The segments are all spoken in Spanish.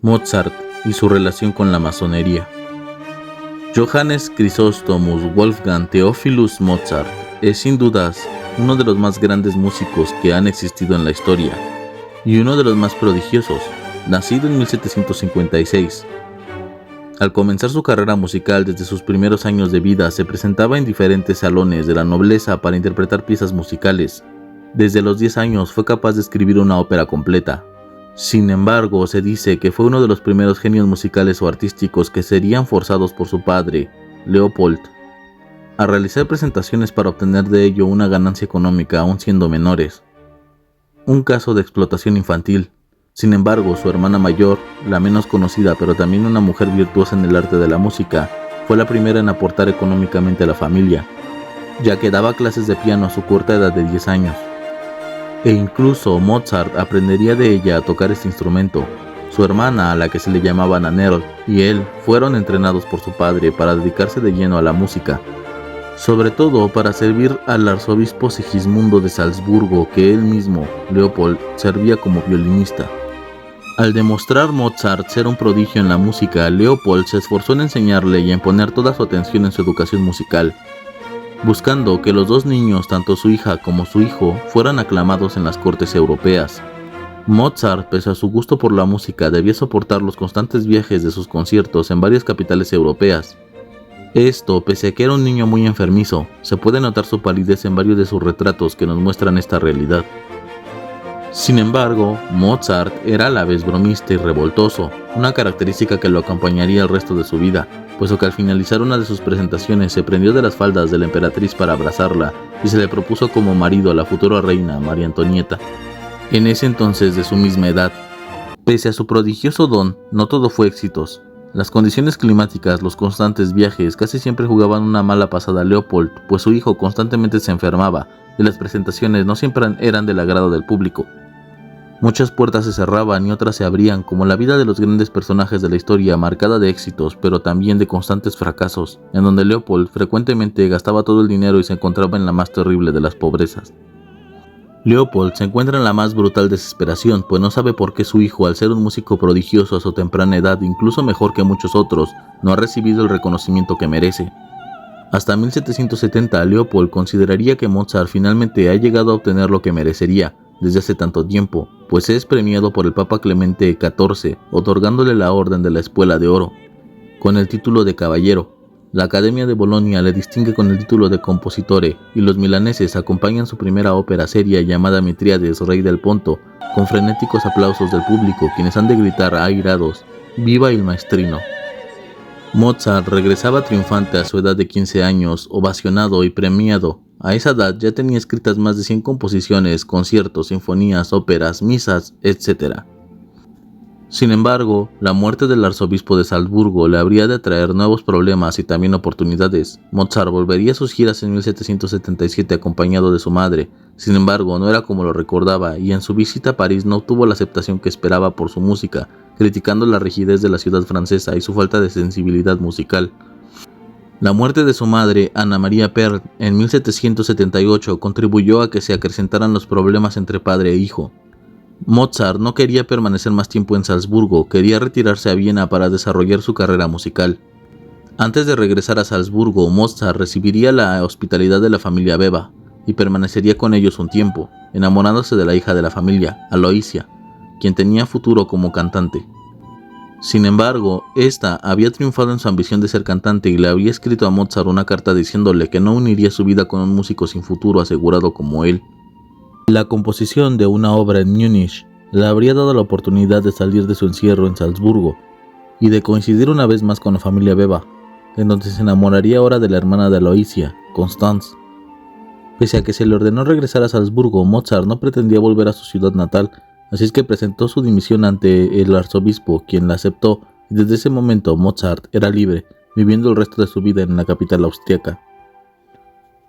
Mozart y su relación con la masonería. Johannes Chrysostomus Wolfgang Theophilus Mozart es sin dudas uno de los más grandes músicos que han existido en la historia y uno de los más prodigiosos, nacido en 1756. Al comenzar su carrera musical desde sus primeros años de vida se presentaba en diferentes salones de la nobleza para interpretar piezas musicales. Desde los 10 años fue capaz de escribir una ópera completa. Sin embargo, se dice que fue uno de los primeros genios musicales o artísticos que serían forzados por su padre, Leopold, a realizar presentaciones para obtener de ello una ganancia económica aún siendo menores. Un caso de explotación infantil. Sin embargo, su hermana mayor, la menos conocida pero también una mujer virtuosa en el arte de la música, fue la primera en aportar económicamente a la familia, ya que daba clases de piano a su corta edad de 10 años. E incluso Mozart aprendería de ella a tocar este instrumento. Su hermana, a la que se le llamaba Nannerl, y él fueron entrenados por su padre para dedicarse de lleno a la música, sobre todo para servir al arzobispo Sigismundo de Salzburgo, que él mismo, Leopold, servía como violinista. Al demostrar Mozart ser un prodigio en la música, Leopold se esforzó en enseñarle y en poner toda su atención en su educación musical, buscando que los dos niños, tanto su hija como su hijo, fueran aclamados en las cortes europeas. Mozart, pese a su gusto por la música, debía soportar los constantes viajes de sus conciertos en varias capitales europeas. Esto, pese a que era un niño muy enfermizo, se puede notar su palidez en varios de sus retratos que nos muestran esta realidad. Sin embargo, Mozart era a la vez bromista y revoltoso, una característica que lo acompañaría el resto de su vida, puesto que al finalizar una de sus presentaciones se prendió de las faldas de la emperatriz para abrazarla y se le propuso como marido a la futura reina María Antonieta, en ese entonces de su misma edad. Pese a su prodigioso don, no todo fue éxitos. Las condiciones climáticas, los constantes viajes, casi siempre jugaban una mala pasada a Leopold, pues su hijo constantemente se enfermaba y las presentaciones no siempre eran del agrado del público. Muchas puertas se cerraban y otras se abrían, como la vida de los grandes personajes de la historia, marcada de éxitos, pero también de constantes fracasos, en donde Leopold frecuentemente gastaba todo el dinero y se encontraba en la más terrible de las pobrezas. Leopold se encuentra en la más brutal desesperación, pues no sabe por qué su hijo, al ser un músico prodigioso a su temprana edad, incluso mejor que muchos otros, no ha recibido el reconocimiento que merece. Hasta 1770, Leopold consideraría que Mozart finalmente ha llegado a obtener lo que merecería desde hace tanto tiempo, pues es premiado por el Papa Clemente XIV, otorgándole la Orden de la Espuela de Oro, con el título de caballero. La Academia de Bolonia le distingue con el título de compositore, y los milaneses acompañan su primera ópera seria llamada Mitríades, Rey del Ponto, con frenéticos aplausos del público, quienes han de gritar airados: ¡Viva el maestrino! Mozart regresaba triunfante a su edad de 15 años, ovacionado y premiado. A esa edad ya tenía escritas más de 100 composiciones, conciertos, sinfonías, óperas, misas, etc. Sin embargo, la muerte del arzobispo de Salzburgo le habría de traer nuevos problemas y también oportunidades. Mozart volvería a sus giras en 1777 acompañado de su madre. Sin embargo, no era como lo recordaba, y en su visita a París no obtuvo la aceptación que esperaba por su música, criticando la rigidez de la ciudad francesa y su falta de sensibilidad musical. La muerte de su madre, Anna Maria Perl, en 1778 contribuyó a que se acrecentaran los problemas entre padre e hijo. Mozart no quería permanecer más tiempo en Salzburgo, quería retirarse a Viena para desarrollar su carrera musical. Antes de regresar a Salzburgo, Mozart recibiría la hospitalidad de la familia Weber y permanecería con ellos un tiempo, enamorándose de la hija de la familia, Aloysia, quien tenía futuro como cantante. Sin embargo, esta había triunfado en su ambición de ser cantante y le había escrito a Mozart una carta diciéndole que no uniría su vida con un músico sin futuro asegurado como él. La composición de una obra en Múnich le habría dado la oportunidad de salir de su encierro en Salzburgo y de coincidir una vez más con la familia Weber, en donde se enamoraría ahora de la hermana de Aloysia, Constance. Pese a que se le ordenó regresar a Salzburgo, Mozart no pretendía volver a su ciudad natal, así es que presentó su dimisión ante el arzobispo, quien la aceptó, y desde ese momento Mozart era libre, viviendo el resto de su vida en la capital austriaca.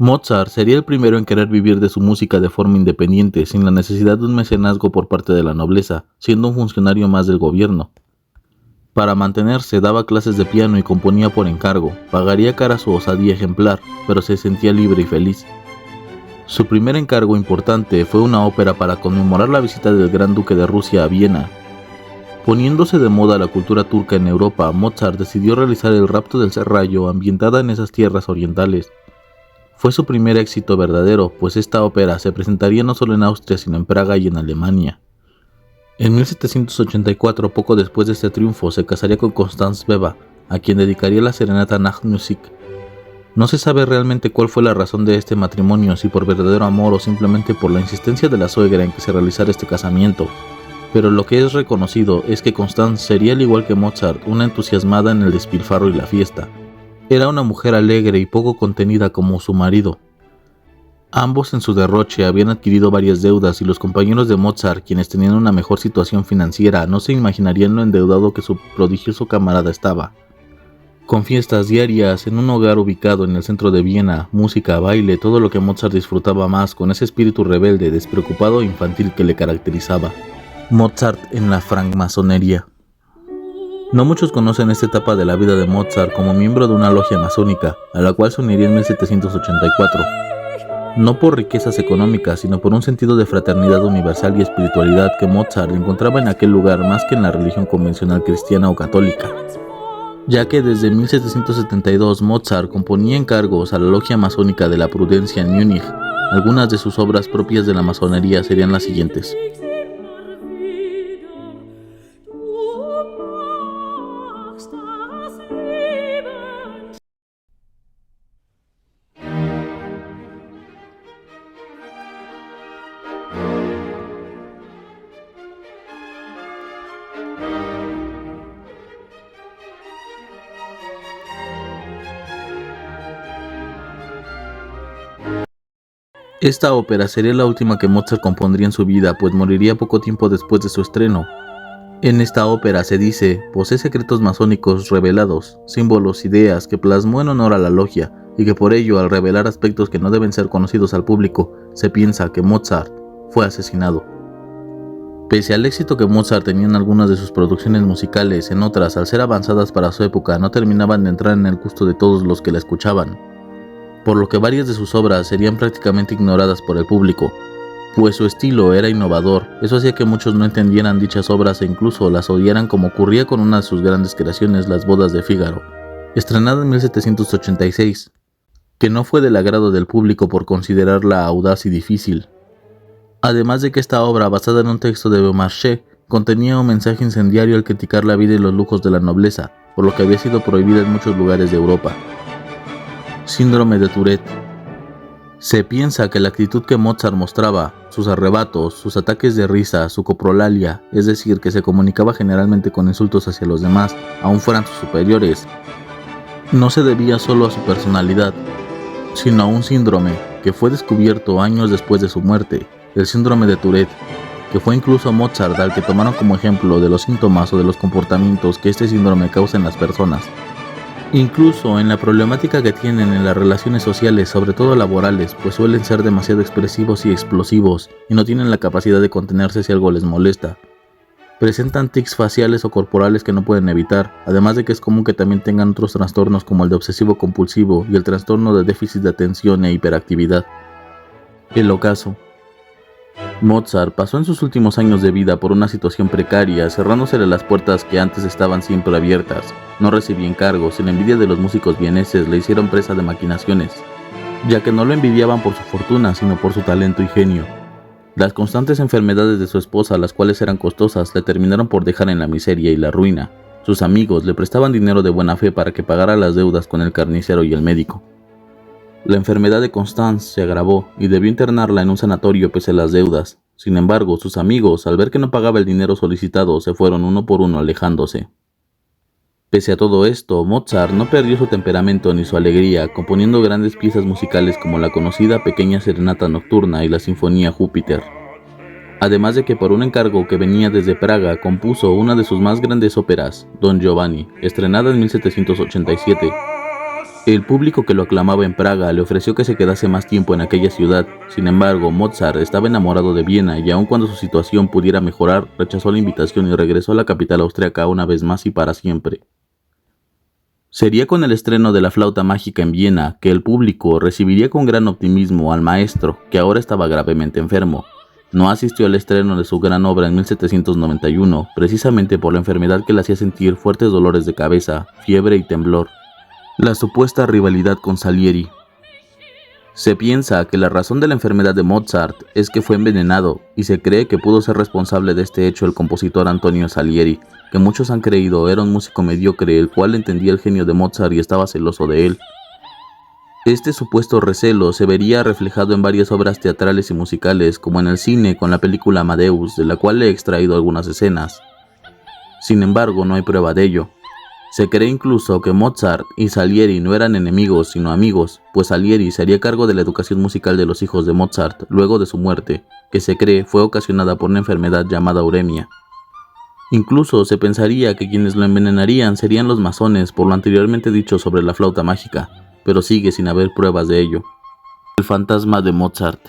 Mozart sería el primero en querer vivir de su música de forma independiente, sin la necesidad de un mecenazgo por parte de la nobleza, siendo un funcionario más del gobierno. Para mantenerse daba clases de piano y componía por encargo, pagaría cara su osadía ejemplar, pero se sentía libre y feliz. Su primer encargo importante fue una ópera para conmemorar la visita del Gran Duque de Rusia a Viena. Poniéndose de moda la cultura turca en Europa, Mozart decidió realizar El rapto del Serrallo, ambientada en esas tierras orientales. Fue su primer éxito verdadero, pues esta ópera se presentaría no solo en Austria, sino en Praga y en Alemania. En 1784, poco después de este triunfo, se casaría con Constanze Weber, a quien dedicaría la serenata Nachtmusik. No se sabe realmente cuál fue la razón de este matrimonio, si por verdadero amor o simplemente por la insistencia de la suegra en que se realizara este casamiento. Pero lo que es reconocido es que Constanze sería, al igual que Mozart, una entusiasmada en el despilfarro y la fiesta. Era una mujer alegre y poco contenida como su marido. Ambos en su derroche habían adquirido varias deudas y los compañeros de Mozart, quienes tenían una mejor situación financiera, no se imaginarían lo endeudado que su prodigioso camarada estaba. Con fiestas diarias, en un hogar ubicado en el centro de Viena, música, baile, todo lo que Mozart disfrutaba más con ese espíritu rebelde, despreocupado e infantil que le caracterizaba. Mozart en la francmasonería. No muchos conocen esta etapa de la vida de Mozart como miembro de una logia masónica, a la cual se uniría en 1784. No por riquezas económicas, sino por un sentido de fraternidad universal y espiritualidad que Mozart encontraba en aquel lugar más que en la religión convencional cristiana o católica, ya que desde 1772 Mozart componía encargos a la logia masónica de la Prudencia en Múnich. Algunas de sus obras propias de la masonería serían las siguientes. Esta ópera sería la última que Mozart compondría en su vida, pues moriría poco tiempo después de su estreno. En esta ópera se dice, posee secretos masónicos revelados, símbolos, ideas que plasmó en honor a la logia, y que por ello, al revelar aspectos que no deben ser conocidos al público, se piensa que Mozart fue asesinado. Pese al éxito que Mozart tenía en algunas de sus producciones musicales, en otras, al ser avanzadas para su época, no terminaban de entrar en el gusto de todos los que la escuchaban, por lo que varias de sus obras serían prácticamente ignoradas por el público, pues su estilo era innovador. Eso hacía que muchos no entendieran dichas obras e incluso las odiaran, como ocurría con una de sus grandes creaciones, Las bodas de Fígaro, estrenada en 1786, que no fue del agrado del público por considerarla audaz y difícil. Además de que esta obra, basada en un texto de Beaumarchais, contenía un mensaje incendiario al criticar la vida y los lujos de la nobleza, por lo que había sido prohibida en muchos lugares de Europa. Síndrome de Tourette. Se piensa que la actitud que Mozart mostraba, sus arrebatos, sus ataques de risa, su coprolalia, es decir, que se comunicaba generalmente con insultos hacia los demás, aun fueran sus superiores, no se debía solo a su personalidad, sino a un síndrome que fue descubierto años después de su muerte, el síndrome de Tourette, que fue incluso Mozart al que tomaron como ejemplo de los síntomas o de los comportamientos que este síndrome causa en las personas. Incluso en la problemática que tienen en las relaciones sociales, sobre todo laborales, pues suelen ser demasiado expresivos y explosivos y no tienen la capacidad de contenerse si algo les molesta. Presentan tics faciales o corporales que no pueden evitar, además de que es común que también tengan otros trastornos como el de obsesivo compulsivo y el trastorno de déficit de atención e hiperactividad. El ocaso. Mozart pasó en sus últimos años de vida por una situación precaria, cerrándosele las puertas que antes estaban siempre abiertas. No recibía encargos y la envidia de los músicos vieneses le hicieron presa de maquinaciones, ya que no lo envidiaban por su fortuna, sino por su talento y genio. Las constantes enfermedades de su esposa, las cuales eran costosas, le terminaron por dejar en la miseria y la ruina. Sus amigos le prestaban dinero de buena fe para que pagara las deudas con el carnicero y el médico. La enfermedad de Constanze se agravó y debió internarla en un sanatorio pese a las deudas. Sin embargo, sus amigos, al ver que no pagaba el dinero solicitado, se fueron uno por uno alejándose. Pese a todo esto, Mozart no perdió su temperamento ni su alegría, componiendo grandes piezas musicales como la conocida Pequeña Serenata Nocturna y la Sinfonía Júpiter. Además de que por un encargo que venía desde Praga compuso una de sus más grandes óperas, Don Giovanni, estrenada en 1787. El público que lo aclamaba en Praga le ofreció que se quedase más tiempo en aquella ciudad. Sin embargo, Mozart estaba enamorado de Viena y aun cuando su situación pudiera mejorar, rechazó la invitación y regresó a la capital austriaca una vez más y para siempre. Sería con el estreno de La flauta mágica en Viena que el público recibiría con gran optimismo al maestro, que ahora estaba gravemente enfermo. No asistió al estreno de su gran obra en 1791, precisamente por la enfermedad que le hacía sentir fuertes dolores de cabeza, fiebre y temblor. La supuesta rivalidad con Salieri. Se piensa que la razón de la enfermedad de Mozart es que fue envenenado, y se cree que pudo ser responsable de este hecho el compositor Antonio Salieri, que muchos han creído era un músico mediocre el cual entendía el genio de Mozart y estaba celoso de él. Este supuesto recelo se vería reflejado en varias obras teatrales y musicales, como en el cine con la película Amadeus, de la cual he extraído algunas escenas. Sin embargo, no hay prueba de ello. Se cree incluso que Mozart y Salieri no eran enemigos, sino amigos, pues Salieri se haría cargo de la educación musical de los hijos de Mozart luego de su muerte, que se cree fue ocasionada por una enfermedad llamada uremia. Incluso se pensaría que quienes lo envenenarían serían los masones por lo anteriormente dicho sobre la flauta mágica, pero sigue sin haber pruebas de ello. El fantasma de Mozart.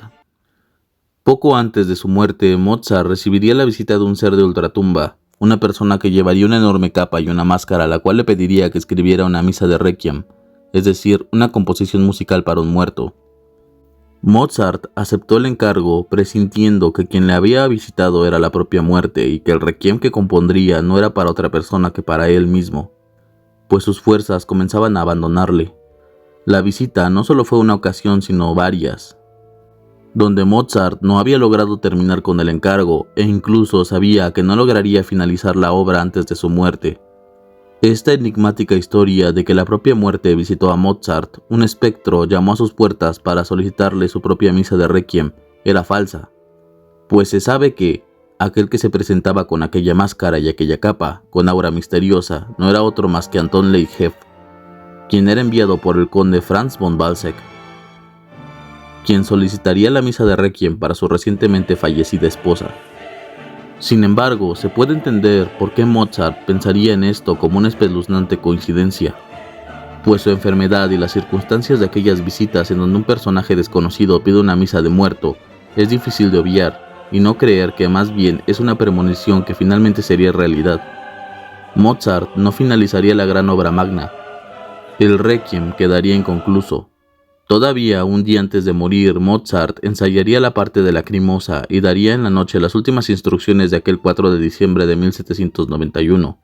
Poco antes de su muerte, Mozart recibiría la visita de un ser de ultratumba, una persona que llevaría una enorme capa y una máscara a la cual le pediría que escribiera una misa de requiem, es decir, una composición musical para un muerto. Mozart aceptó el encargo presintiendo que quien le había visitado era la propia muerte y que el requiem que compondría no era para otra persona que para él mismo, pues sus fuerzas comenzaban a abandonarle. La visita no solo fue una ocasión sino varias, donde Mozart no había logrado terminar con el encargo e incluso sabía que no lograría finalizar la obra antes de su muerte. Esta enigmática historia de que la propia muerte visitó a Mozart, un espectro llamó a sus puertas para solicitarle su propia misa de requiem, era falsa, pues se sabe que aquel que se presentaba con aquella máscara y aquella capa, con aura misteriosa, no era otro más que Anton Leijev, quien era enviado por el conde Franz von Balzac, quien solicitaría la misa de requiem para su recientemente fallecida esposa. Sin embargo, se puede entender por qué Mozart pensaría en esto como una espeluznante coincidencia, pues su enfermedad y las circunstancias de aquellas visitas en donde un personaje desconocido pide una misa de muerto es difícil de obviar y no creer que más bien es una premonición que finalmente sería realidad. Mozart no finalizaría la gran obra magna. El requiem quedaría inconcluso. Todavía un día antes de morir, Mozart ensayaría la parte de Lacrimosa y daría en la noche las últimas instrucciones de aquel 4 de diciembre de 1791.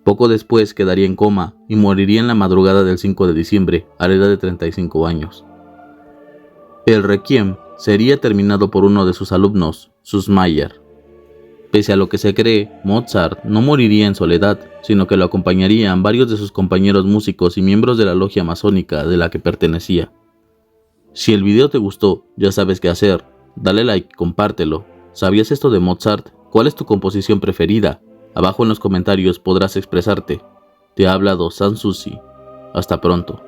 Poco después quedaría en coma y moriría en la madrugada del 5 de diciembre, a la edad de 35 años. El requiem sería terminado por uno de sus alumnos, Süssmayr. Pese a lo que se cree, Mozart no moriría en soledad, sino que lo acompañarían varios de sus compañeros músicos y miembros de la logia masónica de la que pertenecía. Si el video te gustó, ya sabes qué hacer. Dale like, compártelo. ¿Sabías esto de Mozart? ¿Cuál es tu composición preferida? Abajo en los comentarios podrás expresarte. Te ha hablado Sans Souci. Hasta pronto.